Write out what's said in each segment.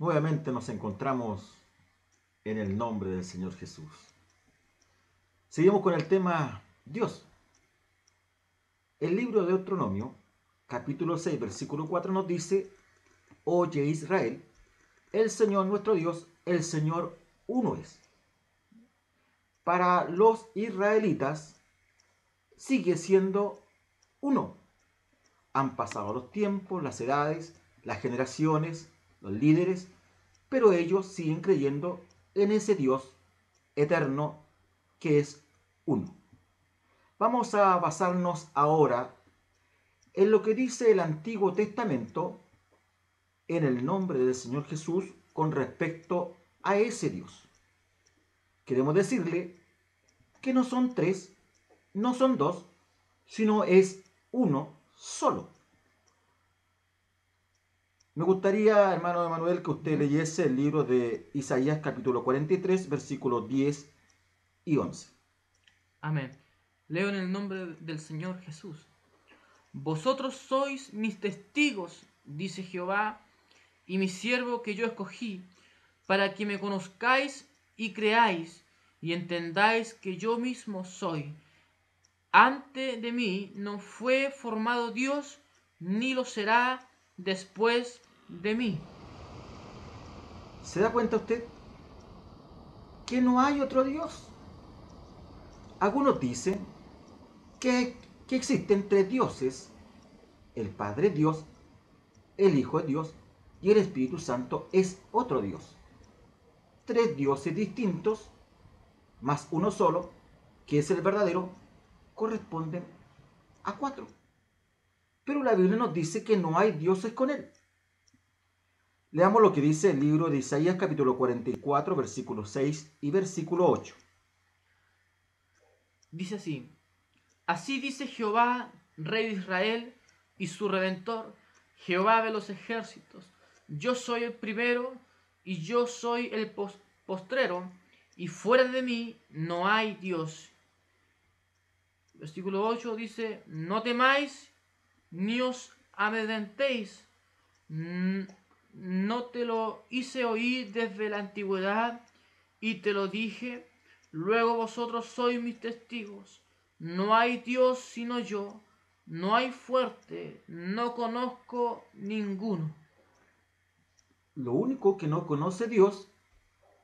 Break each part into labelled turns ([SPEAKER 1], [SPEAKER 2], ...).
[SPEAKER 1] Nuevamente nos encontramos en el nombre del Señor Jesús. Seguimos con el tema Dios. El libro de Deuteronomio, capítulo 6, versículo 4 nos dice: Oye Israel, el Señor nuestro Dios, el Señor uno es. Para los israelitas sigue siendo uno. Han pasado los tiempos, las edades, las generaciones, los líderes, pero ellos siguen creyendo en ese Dios eterno que es uno. Vamos a basarnos ahora en lo que dice el Antiguo Testamento en el nombre del Señor Jesús con respecto a ese Dios. Queremos decirle que no son tres, no son dos, sino es uno solo. Me gustaría, hermano Emanuel, que usted leyese el libro de Isaías capítulo 43, versículos 10 y 11.
[SPEAKER 2] Amén. Leo en el nombre del Señor Jesús. Vosotros sois mis testigos, dice Jehová, y mi siervo que yo escogí, para que me conozcáis y creáis, y entendáis que yo mismo soy. Antes de mí no fue formado Dios, ni lo será después de mí.
[SPEAKER 1] ¿Se da cuenta usted que no hay otro Dios? Algunos dicen que existen tres dioses: el Padre es Dios, el Hijo es Dios y el Espíritu Santo es otro Dios. Tres dioses distintos, más uno solo, que es el verdadero, corresponden a cuatro. Pero la Biblia nos dice que no hay dioses con él. Leamos lo que dice el libro de Isaías capítulo 44, versículo 6 y versículo 8.
[SPEAKER 2] Dice así: Así dice Jehová, Rey de Israel y su Redentor, Jehová de los ejércitos: Yo soy el primero y yo soy el postrero, y fuera de mí no hay Dios. Versículo 8 dice: No temáis ni os amedrentéis. No te lo hice oír desde la antigüedad y te lo dije. Luego vosotros sois mis testigos. No hay Dios sino yo. No hay fuerte. No conozco ninguno.
[SPEAKER 1] Lo único que no conoce Dios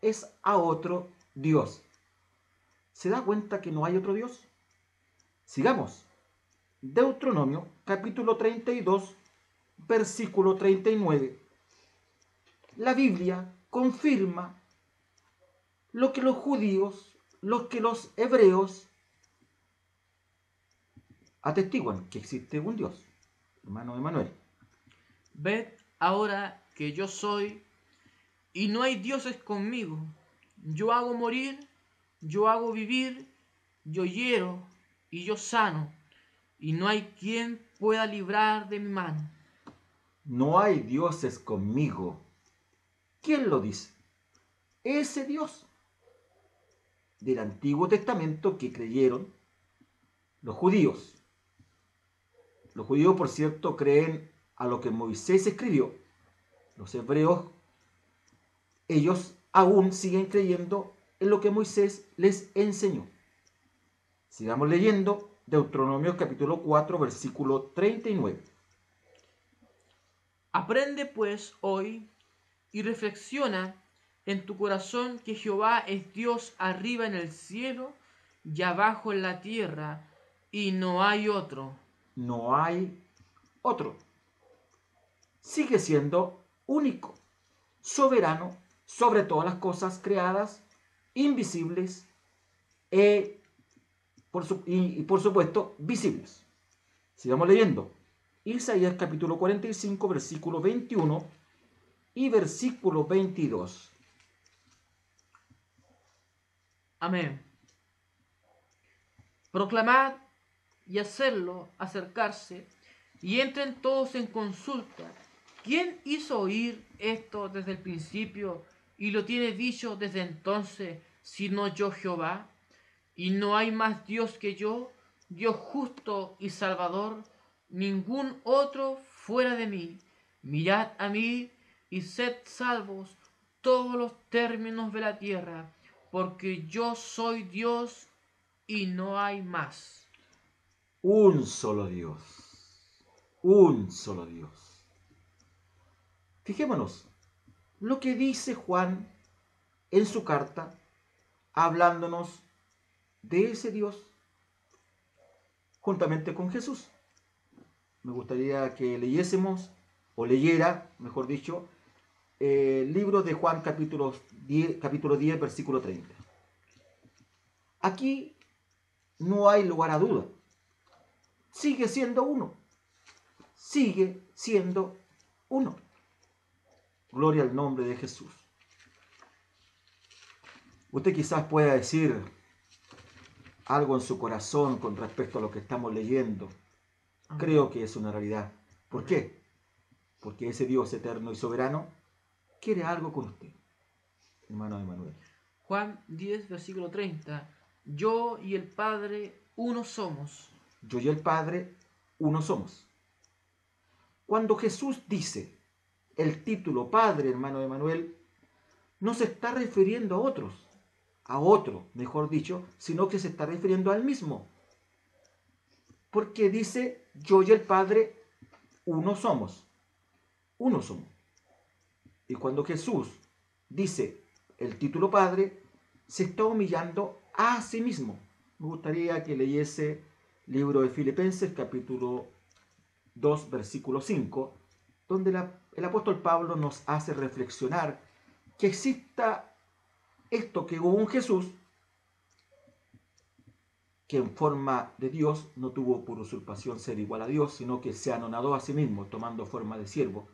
[SPEAKER 1] es a otro Dios. ¿Se da cuenta que no hay otro Dios? Sigamos. Deuteronomio capítulo 32, versículo 39. La Biblia confirma lo que los judíos, lo que los hebreos atestiguan, que existe un Dios. Hermano Emanuel.
[SPEAKER 2] Ved ahora que yo soy y no hay dioses conmigo. Yo hago morir, yo hago vivir, yo hiero y yo sano, y no hay quien pueda librar de mi mano.
[SPEAKER 1] No hay dioses conmigo. ¿Quién lo dice? Ese Dios del Antiguo Testamento que creyeron los judíos. Los judíos, por cierto, creen a lo que Moisés escribió. Los hebreos, ellos aún siguen creyendo en lo que Moisés les enseñó. Sigamos leyendo Deuteronomio capítulo 4, versículo 39.
[SPEAKER 2] Aprende pues hoy y reflexiona en tu corazón que Jehová es Dios arriba en el cielo y abajo en la tierra, y no hay otro.
[SPEAKER 1] No hay otro. Sigue siendo único, soberano sobre todas las cosas creadas, invisibles y por supuesto visibles. Sigamos leyendo. Isaías capítulo 45, versículo 21 y versículo 22.
[SPEAKER 2] Amén. Proclamad y hacerlo acercarse, y entren todos en consulta. ¿Quién hizo oír esto desde el principio y lo tiene dicho desde entonces, sino yo Jehová? Y no hay más Dios que yo, Dios justo y salvador, ningún otro fuera de mí. Mirad a mí, y sed salvos todos los términos de la tierra, porque yo soy Dios y no hay más.
[SPEAKER 1] Un solo Dios. Un solo Dios. Fijémonos lo que dice Juan en su carta, hablándonos de ese Dios juntamente con Jesús. Me gustaría que leyésemos, o leyera, mejor dicho, el libro de Juan capítulo 10, versículo 30. Aquí no hay lugar a duda. Sigue siendo uno. Sigue siendo uno. Gloria al nombre de Jesús. Usted quizás pueda decir algo en su corazón con respecto a lo que estamos leyendo. Creo que es una realidad. ¿Por qué? Porque ese Dios eterno y soberano quiere algo con usted, hermano Emanuel.
[SPEAKER 2] Juan 10, versículo 30. Yo y el Padre uno somos.
[SPEAKER 1] Yo y el Padre uno somos. Cuando Jesús dice el título Padre, hermano Emanuel, no se está refiriendo a otro, mejor dicho, sino que se está refiriendo al mismo. Porque dice, yo y el Padre uno somos. Uno somos. Y cuando Jesús dice el título Padre, se está humillando a sí mismo. Me gustaría que leyese el libro de Filipenses, capítulo 2, versículo 5, donde el apóstol Pablo nos hace reflexionar que exista esto, que hubo un Jesús que en forma de Dios no tuvo por usurpación ser igual a Dios, sino que se anonadó a sí mismo, tomando forma de siervo.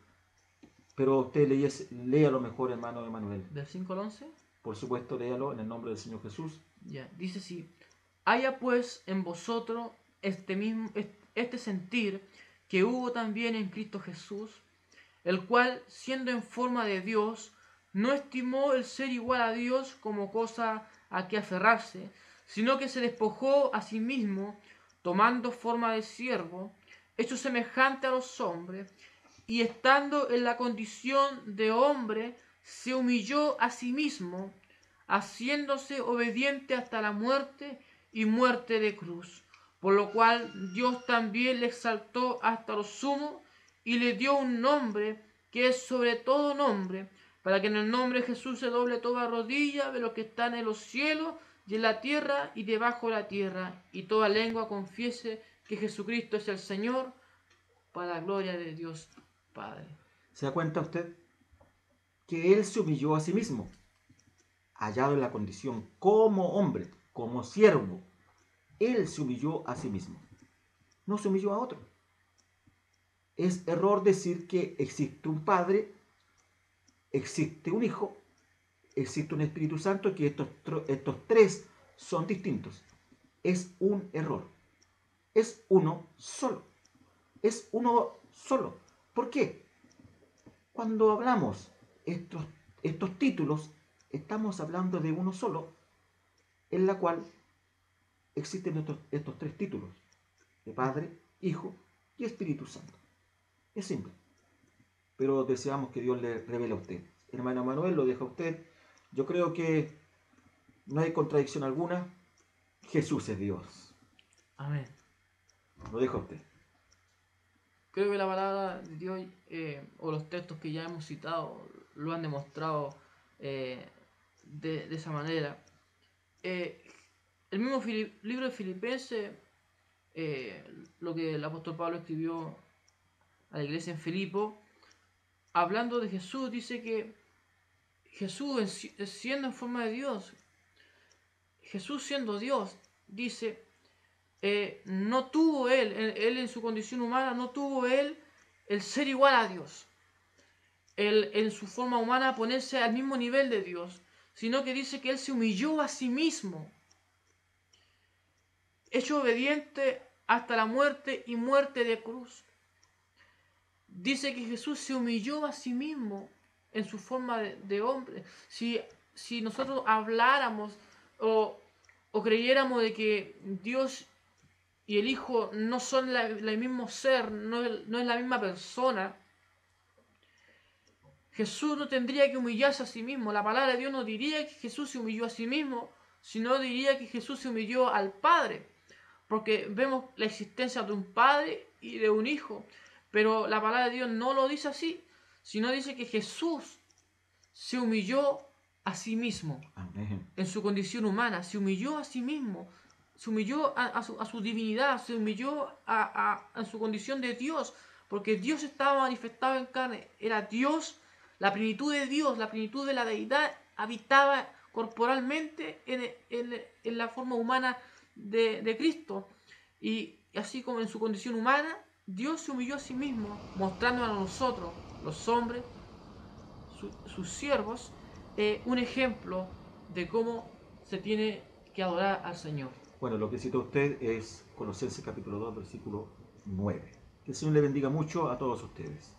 [SPEAKER 1] Pero usted léalo mejor, hermano Emanuel.
[SPEAKER 2] Del 5 al 11.
[SPEAKER 1] Por supuesto, léalo en el nombre del Señor Jesús.
[SPEAKER 2] Ya, dice así: haya pues en vosotros este sentir que hubo también en Cristo Jesús, el cual, siendo en forma de Dios, no estimó el ser igual a Dios como cosa a que aferrarse, sino que se despojó a sí mismo, tomando forma de siervo, hecho semejante a los hombres, y estando en la condición de hombre, se humilló a sí mismo, haciéndose obediente hasta la muerte y muerte de cruz. Por lo cual Dios también le exaltó hasta lo sumo y le dio un nombre que es sobre todo nombre, para que en el nombre de Jesús se doble toda rodilla de los que están en los cielos y en la tierra y debajo de la tierra, y toda lengua confiese que Jesucristo es el Señor, para la gloria de Dios Padre.
[SPEAKER 1] ¿Se da cuenta usted? Que Él se humilló a sí mismo, hallado en la condición como hombre, como siervo. Él se humilló a sí mismo, no se humilló a otro. Es error decir que existe un Padre, existe un Hijo, existe un Espíritu Santo, y que estos tres son distintos. Es un error. Es uno solo. Es uno solo. ¿Por qué? Cuando hablamos estos títulos, estamos hablando de uno solo, en la cual existen estos tres títulos, de Padre, Hijo y Espíritu Santo. Es simple. Pero deseamos que Dios le revele a usted. Hermano Manuel, lo deja a usted. Yo creo que no hay contradicción alguna. Jesús es Dios.
[SPEAKER 2] Amén.
[SPEAKER 1] Lo deja a usted.
[SPEAKER 2] Creo que la palabra de Dios o los textos que ya hemos citado lo han demostrado de esa manera. El mismo libro de Filipenses, lo que el apóstol Pablo escribió a la iglesia en Filipo, hablando de Jesús, dice que Jesús, siendo en forma de Dios, Jesús siendo Dios, dice, no tuvo él en su condición humana, no tuvo él el ser igual a Dios, el en su forma humana ponerse al mismo nivel de Dios, sino que dice que él se humilló a sí mismo, hecho obediente hasta la muerte y muerte de cruz. Dice que Jesús se humilló a sí mismo en su forma de hombre. Si nosotros habláramos o creyéramos de que Dios y el Hijo no son el mismo ser, no es la misma persona, Jesús no tendría que humillarse a sí mismo. La palabra de Dios no diría que Jesús se humilló a sí mismo, sino diría que Jesús se humilló al Padre. Porque vemos la existencia de un Padre y de un Hijo. Pero la palabra de Dios no lo dice así, sino dice que Jesús se humilló a sí mismo.
[SPEAKER 1] Amén.
[SPEAKER 2] En su condición humana, se humilló a sí mismo, se humilló a su divinidad, se humilló a su condición de Dios, porque Dios estaba manifestado en carne, era Dios, la plenitud de Dios, la plenitud de la deidad habitaba corporalmente en la forma humana de Cristo, y así como en su condición humana, Dios se humilló a sí mismo, mostrándonos a nosotros, los hombres, sus siervos, un ejemplo de cómo se tiene que adorar al Señor.
[SPEAKER 1] Bueno, lo que cita usted es Colosenses capítulo 2, versículo 9. Que el Señor le bendiga mucho a todos ustedes.